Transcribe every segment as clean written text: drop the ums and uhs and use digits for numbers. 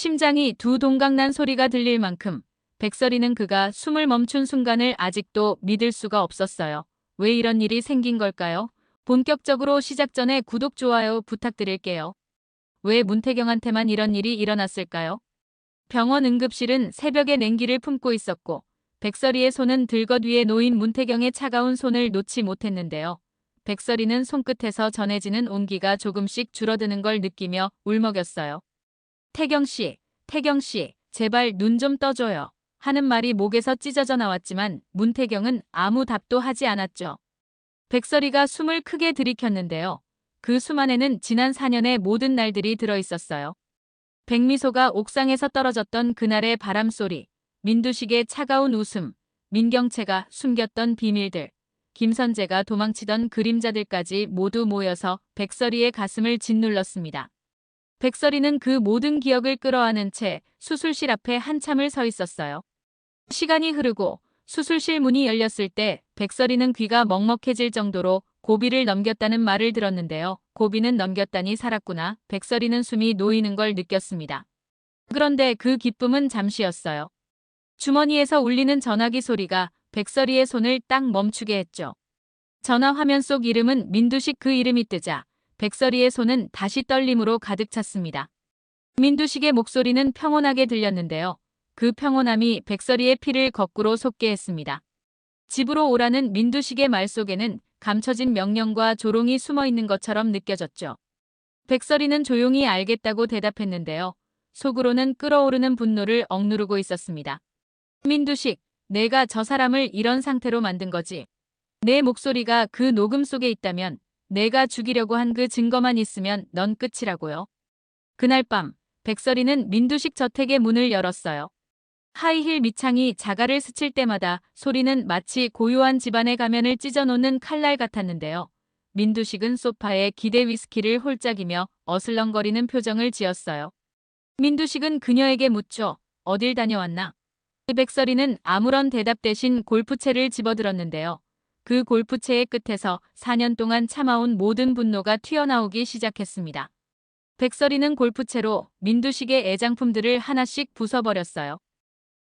심장이 두 동강난 소리가 들릴 만큼 백설이는 그가 숨을 멈춘 순간을 아직도 믿을 수가 없었어요. 왜 이런 일이 생긴 걸까요? 본격적으로 시작 전에 구독, 좋아요 부탁드릴게요. 왜 문태경한테만 이런 일이 일어났을까요? 병원 응급실은 새벽에 냉기를 품고 있었고 백설이의 손은 들것 위에 놓인 문태경의 차가운 손을 놓지 못했는데요. 백설이는 손끝에서 전해지는 온기가 조금씩 줄어드는 걸 느끼며 울먹였어요. 태경씨, 태경씨, 제발 눈 좀 떠줘요. 하는 말이 목에서 찢어져 나왔지만 문태경은 아무 답도 하지 않았죠. 백설이가 숨을 크게 들이켰는데요. 그 숨 안에는 지난 4년의 모든 날들이 들어있었어요. 백미소가 옥상에서 떨어졌던 그날의 바람소리, 민두식의 차가운 웃음, 민경채가 숨겼던 비밀들, 김선재가 도망치던 그림자들까지 모두 모여서 백설이의 가슴을 짓눌렀습니다. 백설이는 그 모든 기억을 끌어안은 채 수술실 앞에 한참을 서 있었어요. 시간이 흐르고 수술실 문이 열렸을 때 백설이는 귀가 먹먹해질 정도로 고비를 넘겼다는 말을 들었는데요. 고비는 넘겼다니 살았구나. 백설이는 숨이 놓이는 걸 느꼈습니다. 그런데 그 기쁨은 잠시였어요. 주머니에서 울리는 전화기 소리가 백설이의 손을 딱 멈추게 했죠. 전화 화면 속 이름은 민두식. 그 이름이 뜨자 백설이의 손은 다시 떨림으로 가득 찼습니다. 민두식의 목소리는 평온하게 들렸는데요. 그 평온함이 백설이의 피를 거꾸로 솟게 했습니다. 집으로 오라는 민두식의 말 속에는 감춰진 명령과 조롱이 숨어 있는 것처럼 느껴졌죠. 백설이는 조용히 알겠다고 대답했는데요. 속으로는 끓어오르는 분노를 억누르고 있었습니다. 민두식, 내가 저 사람을 이런 상태로 만든 거지. 내 목소리가 그 녹음 속에 있다면, 내가 죽이려고 한 그 증거만 있으면 넌 끝이라고요. 그날 밤, 백설이는 민두식 저택의 문을 열었어요. 하이힐 밑창이 자갈을 스칠 때마다 소리는 마치 고요한 집안의 가면을 찢어놓는 칼날 같았는데요. 민두식은 소파에 기대 위스키를 홀짝이며 어슬렁거리는 표정을 지었어요. 민두식은 그녀에게 묻죠. 어딜 다녀왔나? 백설이는 아무런 대답 대신 골프채를 집어들었는데요. 그 골프채의 끝에서 4년 동안 참아온 모든 분노가 튀어나오기 시작했습니다. 백설이는 골프채로 민두식의 애장품들을 하나씩 부숴버렸어요.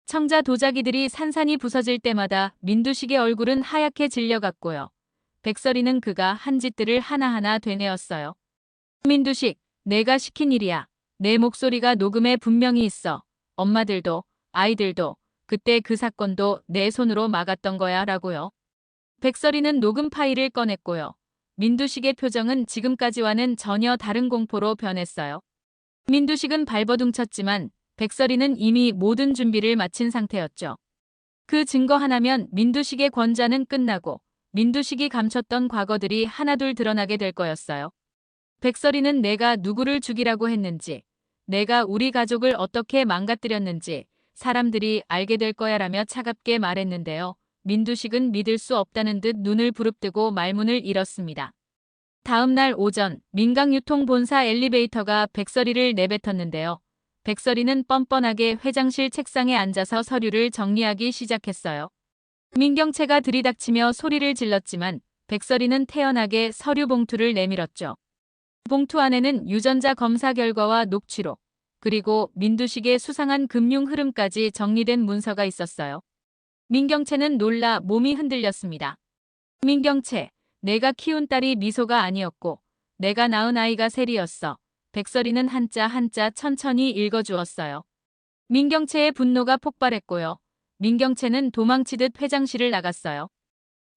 청자 도자기들이 산산이 부서질 때마다 민두식의 얼굴은 하얗게 질려갔고요. 백설이는 그가 한 짓들을 하나하나 되뇌었어요. 민두식, 내가 시킨 일이야. 내 목소리가 녹음에 분명히 있어. 엄마들도, 아이들도, 그때 그 사건도 내 손으로 막았던 거야 라고요. 백설이는 녹음 파일을 꺼냈고요. 민두식의 표정은 지금까지와는 전혀 다른 공포로 변했어요. 민두식은 발버둥쳤지만 백설이는 이미 모든 준비를 마친 상태였죠. 그 증거 하나면 민두식의 권좌는 끝나고 민두식이 감췄던 과거들이 하나둘 드러나게 될 거였어요. 백설이는 내가 누구를 죽이라고 했는지, 내가 우리 가족을 어떻게 망가뜨렸는지 사람들이 알게 될 거야라며 차갑게 말했는데요. 민두식은 믿을 수 없다는 듯 눈을 부릅뜨고 말문을 잃었습니다. 다음 날 오전 민강유통본사 엘리베이터가 백설이를 내뱉었는데요. 백설이는 뻔뻔하게 회장실 책상에 앉아서 서류를 정리하기 시작했어요. 민경채가 들이닥치며 소리를 질렀지만 백설이는 태연하게 서류 봉투를 내밀었죠. 봉투 안에는 유전자 검사 결과와 녹취록, 그리고 민두식의 수상한 금융 흐름까지 정리된 문서가 있었어요. 민경채는 놀라 몸이 흔들렸습니다. 민경채, 내가 키운 딸이 미소가 아니었고 내가 낳은 아이가 셀이었어. 백설이는 한자 한자 천천히 읽어주었어요. 민경채의 분노가 폭발했고요. 민경채는 도망치듯 회장실을 나갔어요.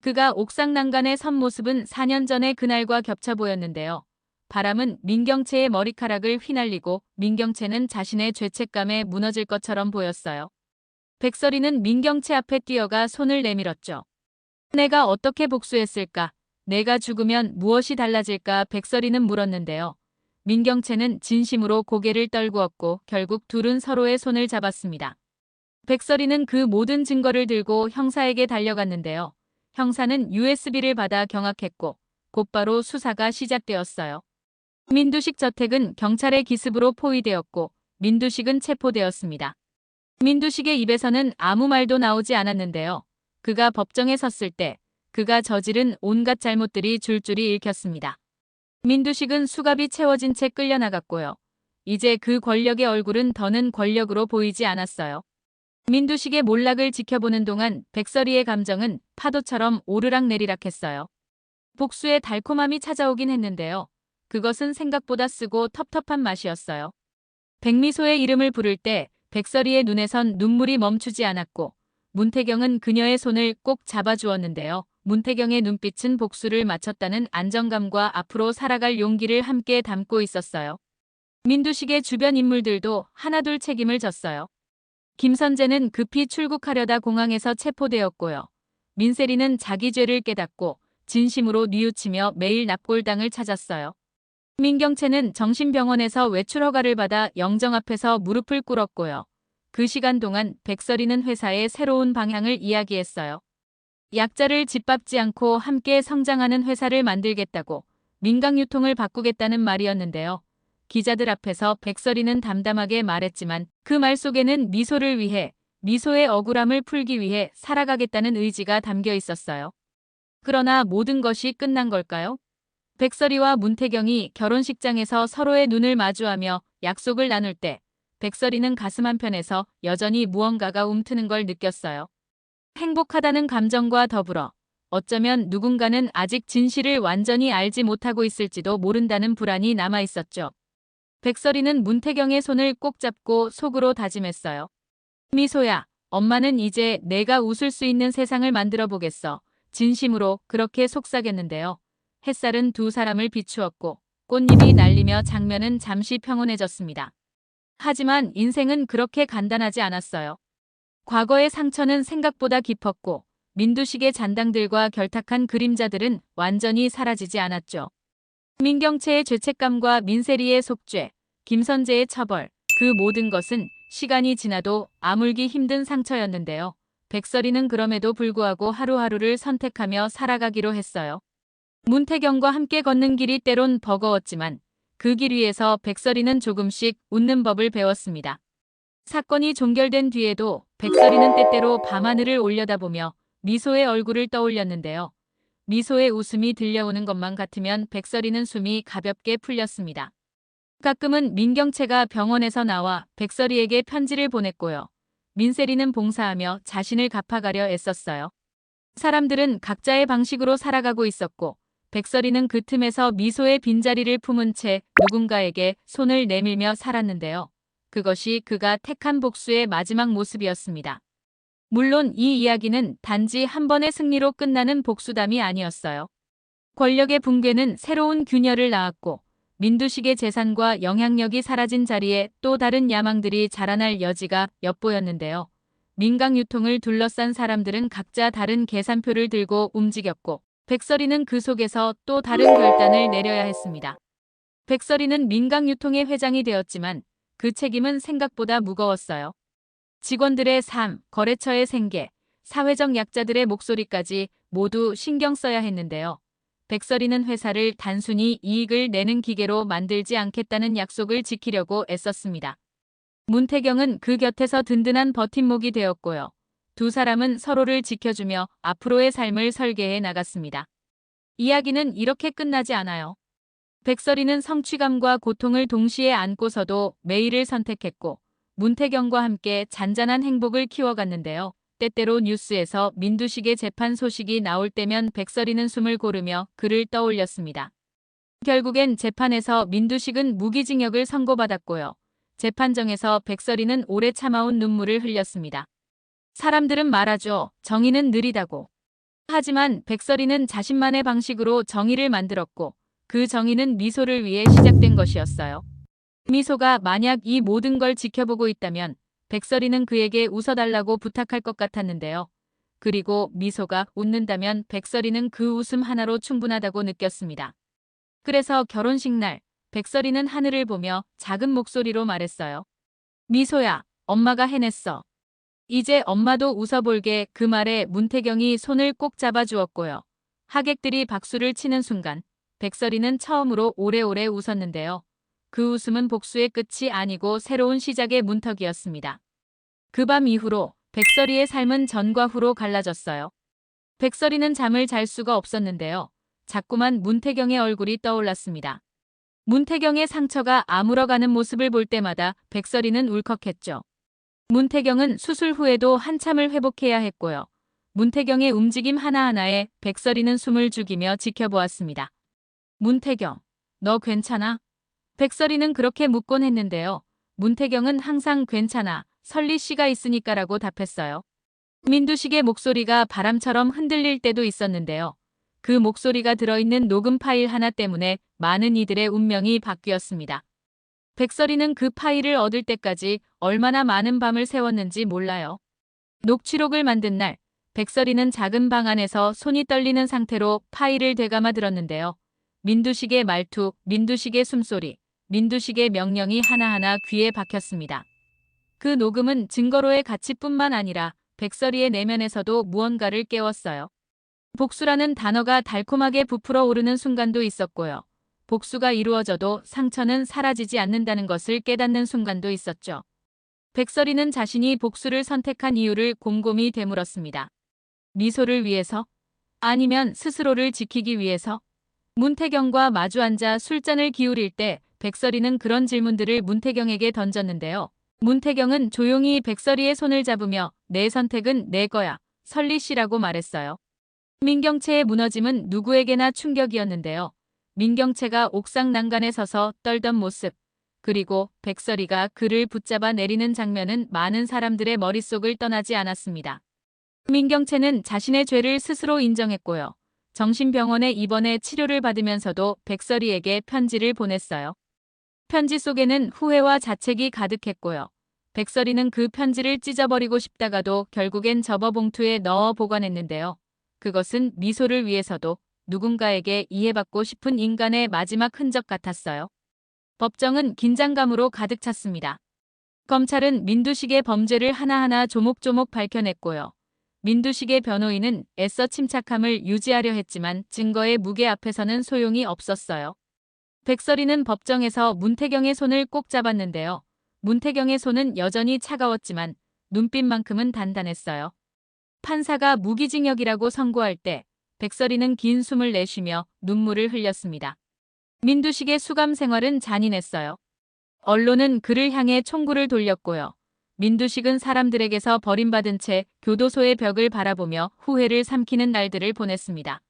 그가 옥상 난간에 선 모습은 4년 전의 그날과 겹쳐 보였는데요. 바람은 민경채의 머리카락을 휘날리고 민경채는 자신의 죄책감에 무너질 것처럼 보였어요. 백설이는 민경채 앞에 뛰어가 손을 내밀었죠. 내가 어떻게 복수했을까? 내가 죽으면 무엇이 달라질까? 백설이는 물었는데요. 민경채는 진심으로 고개를 떨구었고 결국 둘은 서로의 손을 잡았습니다. 백설이는 그 모든 증거를 들고 형사에게 달려갔는데요. 형사는 USB를 받아 경악했고 곧바로 수사가 시작되었어요. 민두식 저택은 경찰의 기습으로 포위되었고 민두식은 체포되었습니다. 민두식의 입에서는 아무 말도 나오지 않았는데요. 그가 법정에 섰을 때 그가 저지른 온갖 잘못들이 줄줄이 읽혔습니다. 민두식은 수갑이 채워진 채 끌려나갔고요. 이제 그 권력의 얼굴은 더는 권력으로 보이지 않았어요. 민두식의 몰락을 지켜보는 동안 백설이의 감정은 파도처럼 오르락내리락했어요. 복수의 달콤함이 찾아오긴 했는데요. 그것은 생각보다 쓰고 텁텁한 맛이었어요. 백미소의 이름을 부를 때 백설이의 눈에선 눈물이 멈추지 않았고 문태경은 그녀의 손을 꼭 잡아주었는데요. 문태경의 눈빛은 복수를 마쳤다는 안정감과 앞으로 살아갈 용기를 함께 담고 있었어요. 민두식의 주변 인물들도 하나둘 책임을 졌어요. 김선재는 급히 출국하려다 공항에서 체포되었고요. 민세리는 자기 죄를 깨닫고 진심으로 뉘우치며 매일 납골당을 찾았어요. 민경채는 정신병원에서 외출 허가를 받아 영정 앞에서 무릎을 꿇었고요. 그 시간 동안 백설이는 회사의 새로운 방향을 이야기했어요. 약자를 짓밟지 않고 함께 성장하는 회사를 만들겠다고 민강유통을 바꾸겠다는 말이었는데요. 기자들 앞에서 백설이는 담담하게 말했지만 그 말 속에는 미소를 위해, 미소의 억울함을 풀기 위해 살아가겠다는 의지가 담겨 있었어요. 그러나 모든 것이 끝난 걸까요? 백설이와 문태경이 결혼식장에서 서로의 눈을 마주하며 약속을 나눌 때 백설이는 가슴 한편에서 여전히 무언가가 움트는 걸 느꼈어요. 행복하다는 감정과 더불어 어쩌면 누군가는 아직 진실을 완전히 알지 못하고 있을지도 모른다는 불안이 남아 있었죠. 백설이는 문태경의 손을 꼭 잡고 속으로 다짐했어요. 미소야, 엄마는 이제 내가 웃을 수 있는 세상을 만들어 보겠어. 진심으로 그렇게 속삭였는데요. 햇살은 두 사람을 비추었고 꽃잎이 날리며 장면은 잠시 평온해졌습니다. 하지만 인생은 그렇게 간단하지 않았어요. 과거의 상처는 생각보다 깊었고 민두식의 잔당들과 결탁한 그림자들은 완전히 사라지지 않았죠. 민경채의 죄책감과 민세리의 속죄, 김선재의 처벌, 그 모든 것은 시간이 지나도 아물기 힘든 상처였는데요. 백설이는 그럼에도 불구하고 하루하루를 선택하며 살아가기로 했어요. 문태경과 함께 걷는 길이 때론 버거웠지만 그 길 위에서 백설이는 조금씩 웃는 법을 배웠습니다. 사건이 종결된 뒤에도 백설이는 때때로 밤하늘을 올려다보며 미소의 얼굴을 떠올렸는데요. 미소의 웃음이 들려오는 것만 같으면 백설이는 숨이 가볍게 풀렸습니다. 가끔은 민경채가 병원에서 나와 백설이에게 편지를 보냈고요. 민세리는 봉사하며 자신을 갚아가려 애썼어요. 사람들은 각자의 방식으로 살아가고 있었고 백설이는 그 틈에서 미소의 빈자리를 품은 채 누군가에게 손을 내밀며 살았는데요. 그것이 그가 택한 복수의 마지막 모습이었습니다. 물론 이 이야기는 단지 한 번의 승리로 끝나는 복수담이 아니었어요. 권력의 붕괴는 새로운 균열을 낳았고 민두식의 재산과 영향력이 사라진 자리에 또 다른 야망들이 자라날 여지가 엿보였는데요. 민강유통을 둘러싼 사람들은 각자 다른 계산표를 들고 움직였고 백설이는 그 속에서 또 다른 결단을 내려야 했습니다. 백설이는 민강유통의 회장이 되었지만 그 책임은 생각보다 무거웠어요. 직원들의 삶, 거래처의 생계, 사회적 약자들의 목소리까지 모두 신경 써야 했는데요. 백설이는 회사를 단순히 이익을 내는 기계로 만들지 않겠다는 약속을 지키려고 애썼습니다. 문태경은 그 곁에서 든든한 버팀목이 되었고요. 두 사람은 서로를 지켜주며 앞으로의 삶을 설계해 나갔습니다. 이야기는 이렇게 끝나지 않아요. 백설이는 성취감과 고통을 동시에 안고서도 매일을 선택했고 문태경과 함께 잔잔한 행복을 키워갔는데요. 때때로 뉴스에서 민두식의 재판 소식이 나올 때면 백설이는 숨을 고르며 그를 떠올렸습니다. 결국엔 재판에서 민두식은 무기징역을 선고받았고요. 재판정에서 백설이는 오래 참아온 눈물을 흘렸습니다. 사람들은 말하죠. 정의는 느리다고. 하지만 백설이는 자신만의 방식으로 정의를 만들었고 그 정의는 미소를 위해 시작된 것이었어요. 미소가 만약 이 모든 걸 지켜보고 있다면 백설이는 그에게 웃어달라고 부탁할 것 같았는데요. 그리고 미소가 웃는다면 백설이는 그 웃음 하나로 충분하다고 느꼈습니다. 그래서 결혼식 날 백설이는 하늘을 보며 작은 목소리로 말했어요. 미소야, 엄마가 해냈어. 이제 엄마도 웃어볼게. 그 말에 문태경이 손을 꼭 잡아주었고요. 하객들이 박수를 치는 순간 백설이는 처음으로 오래오래 웃었는데요. 그 웃음은 복수의 끝이 아니고 새로운 시작의 문턱이었습니다. 그 밤 이후로 백설이의 삶은 전과 후로 갈라졌어요. 백설이는 잠을 잘 수가 없었는데요. 자꾸만 문태경의 얼굴이 떠올랐습니다. 문태경의 상처가 아물어가는 모습을 볼 때마다 백설이는 울컥했죠. 문태경은 수술 후에도 한참을 회복해야 했고요. 문태경의 움직임 하나하나에 백설이는 숨을 죽이며 지켜보았습니다. 문태경, 너 괜찮아? 백설이는 그렇게 묻곤 했는데요. 문태경은 항상 괜찮아, 설리 씨가 있으니까라고 답했어요. 민두식의 목소리가 바람처럼 흔들릴 때도 있었는데요. 그 목소리가 들어있는 녹음 파일 하나 때문에 많은 이들의 운명이 바뀌었습니다. 백설이는 그 파일을 얻을 때까지 얼마나 많은 밤을 새웠는지 몰라요. 녹취록을 만든 날, 백설이는 작은 방 안에서 손이 떨리는 상태로 파일을 되감아 들었는데요. 민두식의 말투, 민두식의 숨소리, 민두식의 명령이 하나하나 귀에 박혔습니다. 그 녹음은 증거로의 가치뿐만 아니라 백설이의 내면에서도 무언가를 깨웠어요. 복수라는 단어가 달콤하게 부풀어 오르는 순간도 있었고요. 복수가 이루어져도 상처는 사라지지 않는다는 것을 깨닫는 순간도 있었죠. 백설이는 자신이 복수를 선택한 이유를 곰곰이 되물었습니다. 미소를 위해서? 아니면 스스로를 지키기 위해서? 문태경과 마주 앉아 술잔을 기울일 때 백설이는 그런 질문들을 문태경에게 던졌는데요. 문태경은 조용히 백설이의 손을 잡으며 내 선택은 내 거야, 설리 씨라고 말했어요. 민경채의 무너짐은 누구에게나 충격이었는데요. 민경채가 옥상 난간에 서서 떨던 모습, 그리고 백설이가 그를 붙잡아 내리는 장면은 많은 사람들의 머릿속을 떠나지 않았습니다. 민경채는 자신의 죄를 스스로 인정했고요. 정신병원에 입원해 치료를 받으면서도 백설이에게 편지를 보냈어요. 편지 속에는 후회와 자책이 가득했고요. 백설이는 그 편지를 찢어버리고 싶다가도 결국엔 접어봉투에 넣어 보관했는데요. 그것은 미소를 위해서도 누군가에게 이해받고 싶은 인간의 마지막 흔적 같았어요. 법정은 긴장감으로 가득 찼습니다. 검찰은 민두식의 범죄를 하나하나 조목조목 밝혀냈고요. 민두식의 변호인은 애써 침착함을 유지하려 했지만 증거의 무게 앞에서는 소용이 없었어요. 백설이는 법정에서 문태경의 손을 꼭 잡았는데요. 문태경의 손은 여전히 차가웠지만 눈빛만큼은 단단했어요. 판사가 무기징역이라고 선고할 때 백설이는 긴 숨을 내쉬며 눈물을 흘렸습니다. 민두식의 수감 생활은 잔인했어요. 언론은 그를 향해 총구를 돌렸고요. 민두식은 사람들에게서 버림받은 채 교도소의 벽을 바라보며 후회를 삼키는 날들을 보냈습니다.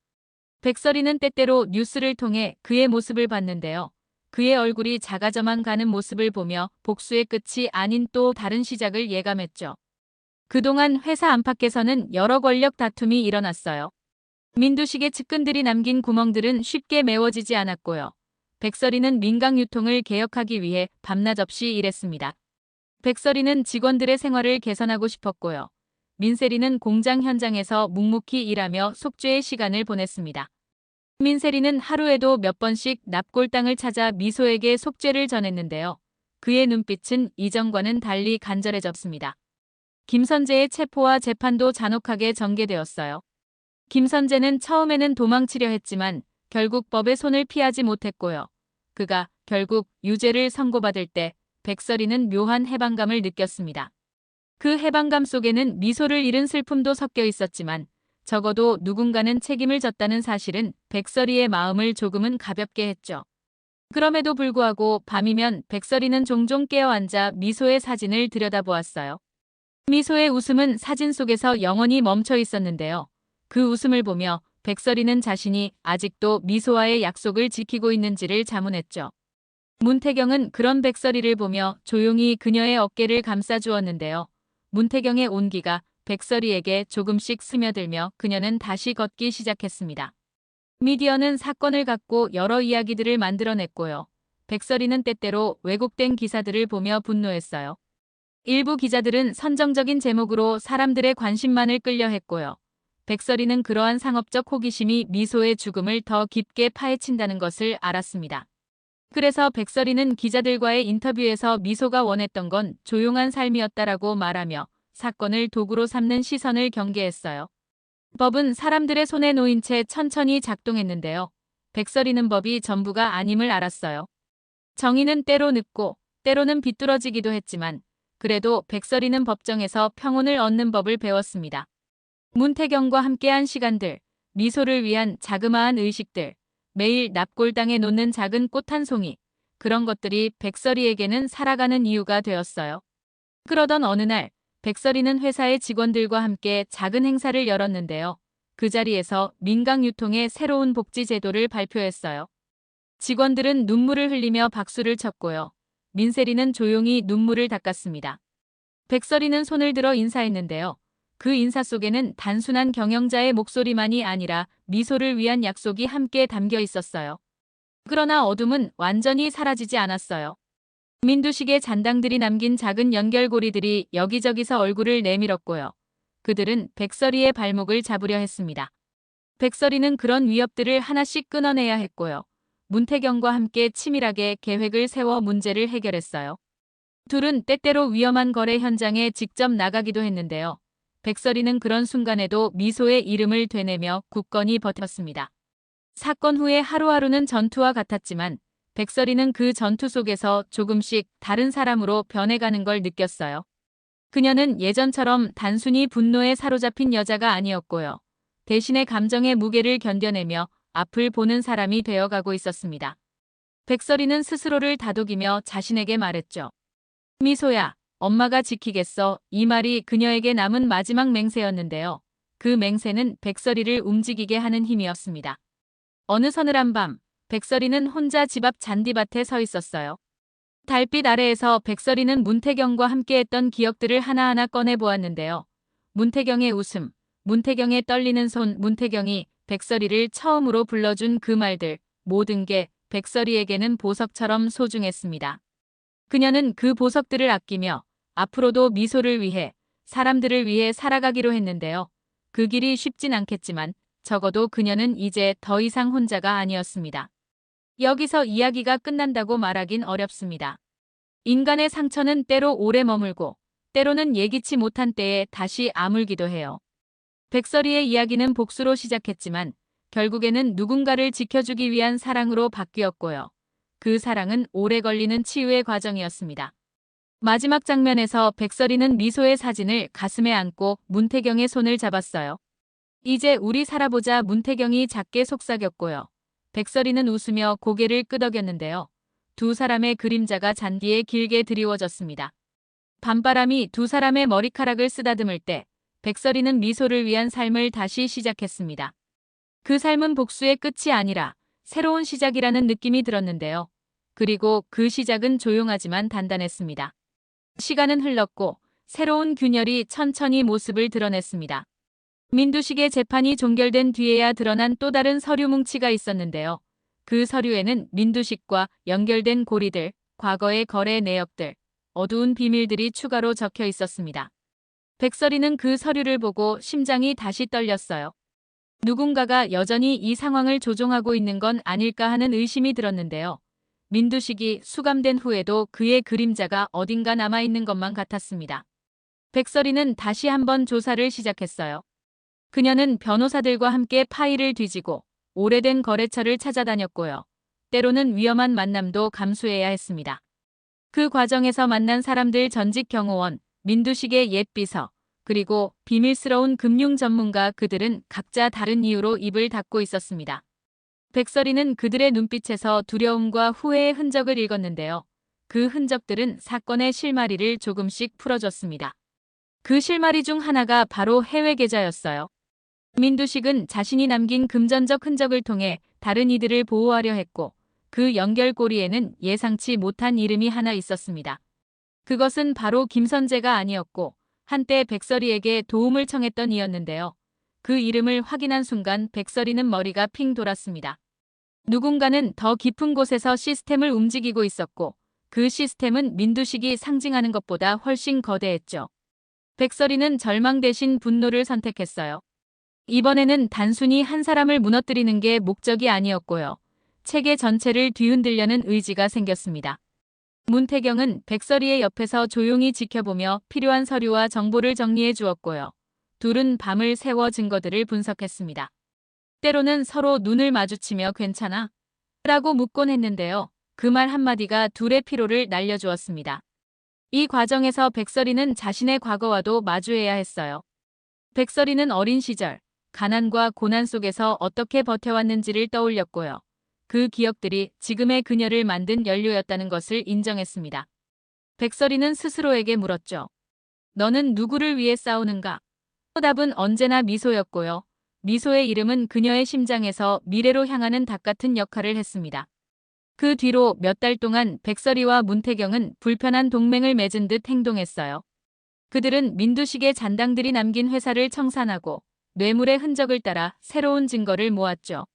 백설이는 때때로 뉴스를 통해 그의 모습을 봤는데요. 그의 얼굴이 작아져만 가는 모습을 보며 복수의 끝이 아닌 또 다른 시작을 예감했죠. 그동안 회사 안팎에서는 여러 권력 다툼이 일어났어요. 민두식의 측근들이 남긴 구멍들은 쉽게 메워지지 않았고요. 백설이는 민강 유통을 개혁하기 위해 밤낮 없이 일했습니다. 백설이는 직원들의 생활을 개선하고 싶었고요. 민세리는 공장 현장에서 묵묵히 일하며 속죄의 시간을 보냈습니다. 민세리는 하루에도 몇 번씩 납골당을 찾아 미소에게 속죄를 전했는데요. 그의 눈빛은 이전과는 달리 간절해졌습니다. 김선재의 체포와 재판도 잔혹하게 전개되었어요. 김선재는 처음에는 도망치려 했지만 결국 법의 손을 피하지 못했고요. 그가 결국 유죄를 선고받을 때 백설이는 묘한 해방감을 느꼈습니다. 그 해방감 속에는 미소를 잃은 슬픔도 섞여 있었지만 적어도 누군가는 책임을 졌다는 사실은 백설이의 마음을 조금은 가볍게 했죠. 그럼에도 불구하고 밤이면 백설이는 종종 깨어앉아 미소의 사진을 들여다보았어요. 미소의 웃음은 사진 속에서 영원히 멈춰 있었는데요. 그 웃음을 보며 백설이는 자신이 아직도 미소와의 약속을 지키고 있는지를 자문했죠. 문태경은 그런 백설이를 보며 조용히 그녀의 어깨를 감싸주었는데요. 문태경의 온기가 백설이에게 조금씩 스며들며 그녀는 다시 걷기 시작했습니다. 미디어는 사건을 갖고 여러 이야기들을 만들어냈고요. 백설이는 때때로 왜곡된 기사들을 보며 분노했어요. 일부 기자들은 선정적인 제목으로 사람들의 관심만을 끌려 했고요. 백설이는 그러한 상업적 호기심이 미소의 죽음을 더 깊게 파헤친다는 것을 알았습니다. 그래서 백설이는 기자들과의 인터뷰에서 미소가 원했던 건 조용한 삶이었다라고 말하며 사건을 도구로 삼는 시선을 경계했어요. 법은 사람들의 손에 놓인 채 천천히 작동했는데요. 백설이는 법이 전부가 아님을 알았어요. 정의는 때로 늦고 때로는 비뚤어지기도 했지만 그래도 백설이는 법정에서 평온을 얻는 법을 배웠습니다. 문태경과 함께한 시간들, 미소를 위한 자그마한 의식들, 매일 납골당에 놓는 작은 꽃 한 송이, 그런 것들이 백설이에게는 살아가는 이유가 되었어요. 그러던 어느 날 백설이는 회사의 직원들과 함께 작은 행사를 열었는데요. 그 자리에서 민강유통의 새로운 복지 제도를 발표했어요. 직원들은 눈물을 흘리며 박수를 쳤고요. 민세리는 조용히 눈물을 닦았습니다. 백설이는 손을 들어 인사했는데요. 그 인사 속에는 단순한 경영자의 목소리만이 아니라 미소를 위한 약속이 함께 담겨 있었어요. 그러나 어둠은 완전히 사라지지 않았어요. 민두식의 잔당들이 남긴 작은 연결고리들이 여기저기서 얼굴을 내밀었고요. 그들은 백설이의 발목을 잡으려 했습니다. 백설이는 그런 위협들을 하나씩 끊어내야 했고요. 문태경과 함께 치밀하게 계획을 세워 문제를 해결했어요. 둘은 때때로 위험한 거래 현장에 직접 나가기도 했는데요. 백설이는 그런 순간에도 미소의 이름을 되뇌며 굳건히 버텼습니다. 사건 후에 하루하루는 전투와 같았지만 백설이는 그 전투 속에서 조금씩 다른 사람으로 변해가는 걸 느꼈어요. 그녀는 예전처럼 단순히 분노에 사로잡힌 여자가 아니었고요. 대신에 감정의 무게를 견뎌내며 앞을 보는 사람이 되어가고 있었습니다. 백설이는 스스로를 다독이며 자신에게 말했죠. 미소야, 엄마가 지키겠어. 이 말이 그녀에게 남은 마지막 맹세였는데요. 그 맹세는 백설이를 움직이게 하는 힘이었습니다. 어느 서늘한 밤, 백설이는 혼자 집 앞 잔디밭에 서 있었어요. 달빛 아래에서 백설이는 문태경과 함께했던 기억들을 하나하나 꺼내보았는데요. 문태경의 웃음, 문태경의 떨리는 손, 문태경이 백설이를 처음으로 불러준 그 말들, 모든 게 백설이에게는 보석처럼 소중했습니다. 그녀는 그 보석들을 아끼며 앞으로도 미소를 위해, 사람들을 위해 살아가기로 했는데요. 그 길이 쉽진 않겠지만 적어도 그녀는 이제 더 이상 혼자가 아니었습니다. 여기서 이야기가 끝난다고 말하긴 어렵습니다. 인간의 상처는 때로 오래 머물고 때로는 예기치 못한 때에 다시 아물기도 해요. 백설이의 이야기는 복수로 시작했지만 결국에는 누군가를 지켜주기 위한 사랑으로 바뀌었고요. 그 사랑은 오래 걸리는 치유의 과정이었습니다. 마지막 장면에서 백설이는 미소의 사진을 가슴에 안고 문태경의 손을 잡았어요. 이제 우리 살아보자. 문태경이 작게 속삭였고요. 백설이는 웃으며 고개를 끄덕였는데요. 두 사람의 그림자가 잔디에 길게 드리워졌습니다. 밤바람이 두 사람의 머리카락을 쓰다듬을 때 백설이는 미소를 위한 삶을 다시 시작했습니다. 그 삶은 복수의 끝이 아니라 새로운 시작이라는 느낌이 들었는데요. 그리고 그 시작은 조용하지만 단단했습니다. 시간은 흘렀고 새로운 균열이 천천히 모습을 드러냈습니다. 민두식의 재판이 종결된 뒤에야 드러난 또 다른 서류 뭉치가 있었는데요. 그 서류에는 민두식과 연결된 고리들, 과거의 거래 내역들, 어두운 비밀들이 추가로 적혀 있었습니다. 백설이는 그 서류를 보고 심장이 다시 떨렸어요. 누군가가 여전히 이 상황을 조종하고 있는 건 아닐까 하는 의심이 들었는데요. 민두식이 수감된 후에도 그의 그림자가 어딘가 남아있는 것만 같았습니다. 백설이는 다시 한번 조사를 시작했어요. 그녀는 변호사들과 함께 파일을 뒤지고 오래된 거래처를 찾아다녔고요. 때로는 위험한 만남도 감수해야 했습니다. 그 과정에서 만난 사람들, 전직 경호원, 민두식의 옛 비서, 그리고 비밀스러운 금융 전문가, 그들은 각자 다른 이유로 입을 닫고 있었습니다. 백설이는 그들의 눈빛에서 두려움과 후회의 흔적을 읽었는데요. 그 흔적들은 사건의 실마리를 조금씩 풀어줬습니다. 그 실마리 중 하나가 바로 해외 계좌였어요. 민두식은 자신이 남긴 금전적 흔적을 통해 다른 이들을 보호하려 했고 그 연결고리에는 예상치 못한 이름이 하나 있었습니다. 그것은 바로 김선재가 아니었고 한때 백설이에게 도움을 청했던 이였는데요. 그 이름을 확인한 순간 백설이는 머리가 핑 돌았습니다. 누군가는 더 깊은 곳에서 시스템을 움직이고 있었고 그 시스템은 민두식이 상징하는 것보다 훨씬 거대했죠. 백설이는 절망 대신 분노를 선택했어요. 이번에는 단순히 한 사람을 무너뜨리는 게 목적이 아니었고요. 체계 전체를 뒤흔들려는 의지가 생겼습니다. 문태경은 백설이의 옆에서 조용히 지켜보며 필요한 서류와 정보를 정리해 주었고요. 둘은 밤을 새워 증거들을 분석했습니다. 때로는 서로 눈을 마주치며 괜찮아? 라고 묻곤 했는데요. 그 말 한마디가 둘의 피로를 날려주었습니다. 이 과정에서 백설이는 자신의 과거와도 마주해야 했어요. 백설이는 어린 시절, 가난과 고난 속에서 어떻게 버텨왔는지를 떠올렸고요. 그 기억들이 지금의 그녀를 만든 연료였다는 것을 인정했습니다. 백설이는 스스로에게 물었죠. 너는 누구를 위해 싸우는가? 답은 언제나 미소였고요. 미소의 이름은 그녀의 심장에서 미래로 향하는 닭 같은 역할을 했습니다. 그 뒤로 몇 달 동안 백설이와 문태경은 불편한 동맹을 맺은 듯 행동했어요. 그들은 민두식의 잔당들이 남긴 회사를 청산하고 뇌물의 흔적을 따라 새로운 증거를 모았죠.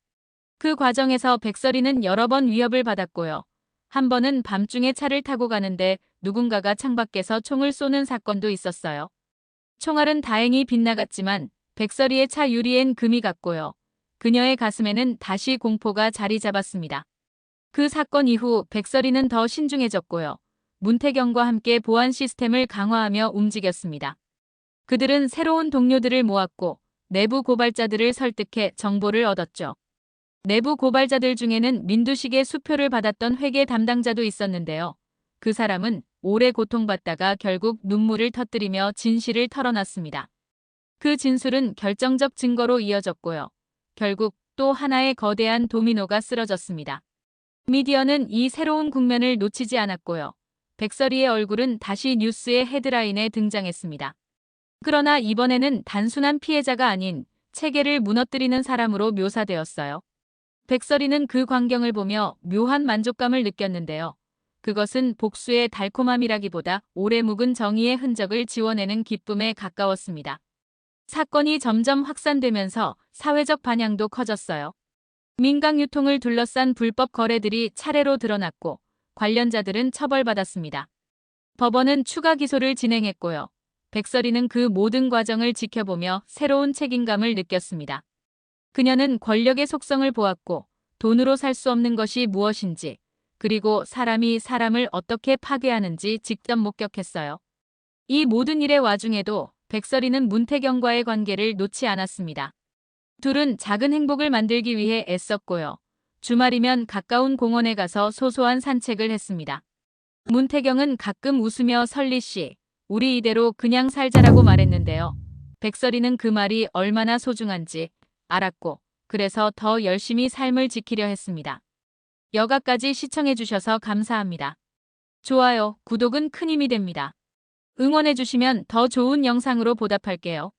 그 과정에서 백설이는 여러 번 위협을 받았고요. 한 번은 밤중에 차를 타고 가는데 누군가가 창밖에서 총을 쏘는 사건도 있었어요. 총알은 다행히 빗나갔지만 백설이의 차 유리엔 금이 갔고요. 그녀의 가슴에는 다시 공포가 자리 잡았습니다. 그 사건 이후 백설이는 더 신중해졌고요. 문태경과 함께 보안 시스템을 강화하며 움직였습니다. 그들은 새로운 동료들을 모았고 내부 고발자들을 설득해 정보를 얻었죠. 내부 고발자들 중에는 민두식의 수표를 받았던 회계 담당자도 있었는데요. 그 사람은 오래 고통받다가 결국 눈물을 터뜨리며 진실을 털어놨습니다. 그 진술은 결정적 증거로 이어졌고요. 결국 또 하나의 거대한 도미노가 쓰러졌습니다. 미디어는 이 새로운 국면을 놓치지 않았고요. 백설이의 얼굴은 다시 뉴스의 헤드라인에 등장했습니다. 그러나 이번에는 단순한 피해자가 아닌 체계를 무너뜨리는 사람으로 묘사되었어요. 백설이는 그 광경을 보며 묘한 만족감을 느꼈는데요. 그것은 복수의 달콤함이라기보다 오래 묵은 정의의 흔적을 지워내는 기쁨에 가까웠습니다. 사건이 점점 확산되면서 사회적 반향도 커졌어요. 민간 유통을 둘러싼 불법 거래들이 차례로 드러났고 관련자들은 처벌받았습니다. 법원은 추가 기소를 진행했고요. 백설이는 그 모든 과정을 지켜보며 새로운 책임감을 느꼈습니다. 그녀는 권력의 속성을 보았고 돈으로 살 수 없는 것이 무엇인지 그리고 사람이 사람을 어떻게 파괴하는지 직접 목격했어요. 이 모든 일의 와중에도 백설이는 문태경과의 관계를 놓지 않았습니다. 둘은 작은 행복을 만들기 위해 애썼고요. 주말이면 가까운 공원에 가서 소소한 산책을 했습니다. 문태경은 가끔 웃으며 설리 씨, 우리 이대로 그냥 살자라고 말했는데요. 백설이는 그 말이 얼마나 소중한지 알았고 그래서 더 열심히 삶을 지키려 했습니다. 여가까지 시청해주셔서 감사합니다. 좋아요, 구독은 큰 힘이 됩니다. 응원해주시면 더 좋은 영상으로 보답할게요.